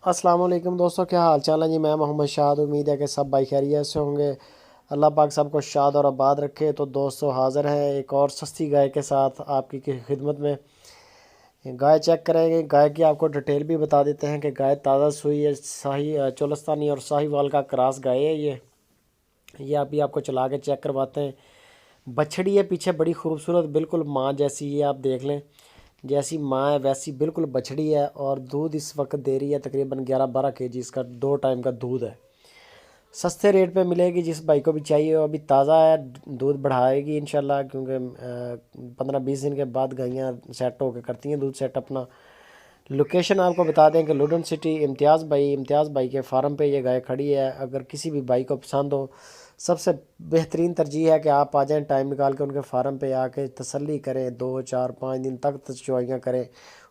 السلام علیکم دوستوں، کیا حال چال ہے جی؟ میں محمد شاد، امید ہے کہ سب بھائی خیریت سے ہوں گے۔ اللہ پاک سب کو شاد اور آباد رکھے۔ تو دوستوں حاضر ہیں ایک اور سستی گائے کے ساتھ آپ کی خدمت میں۔ گائے چیک کریں گے، گائے کی آپ کو ڈیٹیل بھی بتا دیتے ہیں کہ گائے تازہ سوئی ہے، شاہی چولستانی اور شاہی وال کا کراس گائے ہے یہ ابھی آپ کو چلا کے چیک کرواتے ہیں۔ بچھڑی ہے پیچھے بڑی خوبصورت، بالکل ماں جیسی، یہ آپ دیکھ لیں جیسی ماں ہے ویسی بالکل بچھڑی ہے، اور دودھ اس وقت دے رہی ہے تقریباً 11-12 kg، اس کا 2 ٹائم کا دودھ ہے۔ سستے ریٹ پہ ملے گی، جس بھائی کو بھی چاہیے ہو۔ ابھی تازہ ہے، دودھ بڑھائے گی انشاءاللہ، کیونکہ 15-20 دن کے بعد گائیاں سیٹ ہو کے کرتی ہیں دودھ سیٹ اپنا۔ لوکیشن آپ کو بتا دیں کہ لوڈن سٹی، امتیاز بھائی کے فارم پہ یہ گائے کھڑی ہے۔ اگر کسی بھی بھائی کو پسند ہو، سب سے بہترین ترجیح ہے کہ آپ آ جائیں، ٹائم نکال کے ان کے فارم پہ آ کے تسلی کریں، 2-4-5 دن تک چوائیاں کریں،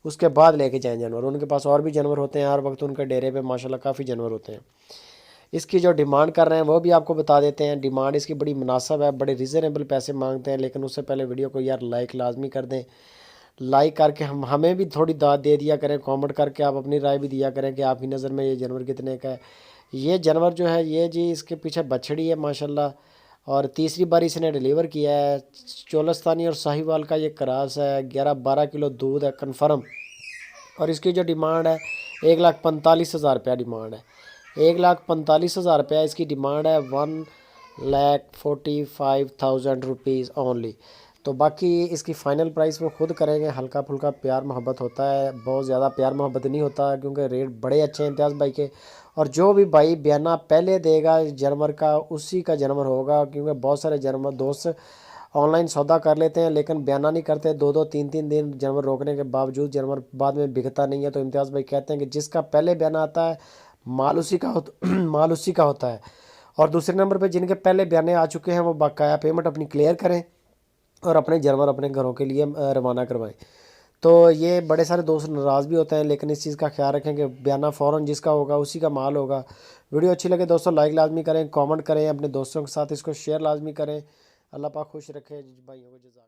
اس کے بعد لے کے جائیں جانور۔ ان کے پاس اور بھی جانور ہوتے ہیں، ہر وقت ان کے ڈیرے پہ ماشاءاللہ کافی جانور ہوتے ہیں۔ اس کی جو ڈیمانڈ کر رہے ہیں وہ بھی آپ کو بتا دیتے ہیں۔ ڈیمانڈ اس کی بڑی مناسب ہے، بڑے ریزنیبل پیسے مانگتے ہیں، لیکن اس سے پہلے ویڈیو کو یار لائک لازمی کر دیں۔ لائک کر کے ہمیں بھی تھوڑی داد دے دیا کریں، کامنٹ کر کے آپ اپنی رائے بھی دیا کریں کہ آپ کی نظر میں یہ جانور کتنے کا ہے۔ یہ جانور جو ہے یہ جی اس کے پیچھے بچھڑی ہے ماشاءاللہ، اور تیسری بار اس نے ڈیلیور کیا ہے۔ چولستانی اور شاہی وال کا یہ کراس ہے، 11-12 کلو دودھ ہے کنفرم، اور اس کی جو ڈیمانڈ ہے 1,45,000 روپیہ ڈیمانڈ ہے۔ 1,45,000 روپیہ اس کی ڈیمانڈ ہے، 1,45,000 روپیز اونلی۔ تو باقی اس کی فائنل پرائس وہ خود کریں گے، ہلکا پھلکا پیار محبت ہوتا ہے، بہت زیادہ پیار محبت نہیں ہوتا، کیونکہ ریٹ بڑے اچھے ہیں امتیاز بھائی کے۔ اور جو بھی بھائی بیانہ پہلے دے گا جانور کا، اسی کا جانور ہوگا، کیونکہ بہت سارے جانور دوست آن لائن سودا کر لیتے ہیں لیکن بیانہ نہیں کرتے، 2-3 دن جانور روکنے کے باوجود جانور بعد میں بکتا نہیں ہے۔ تو امتیاز بھائی کہتے ہیں کہ جس کا پہلے بیانہ آتا ہے مال اسی کا مال اسی کا ہوتا ہے۔ اور دوسرے نمبر پہ جن کے پہلے بیانے آ چکے ہیں وہ باقاعدہ پیمنٹ اپنی کلیئر کریں اور اپنے جانور اپنے گھروں کے لیے روانہ کروائیں۔ تو یہ بڑے سارے دوست ناراض بھی ہوتے ہیں، لیکن اس چیز کا خیال رکھیں کہ بیانہ فوراً جس کا ہوگا اسی کا مال ہوگا۔ ویڈیو اچھی لگے دوستوں لائک لازمی کریں، کامنٹ کریں، اپنے دوستوں کے ساتھ اس کو شیئر لازمی کریں۔ اللہ پاک خوش رکھے بھائیوں کو، جزاک۔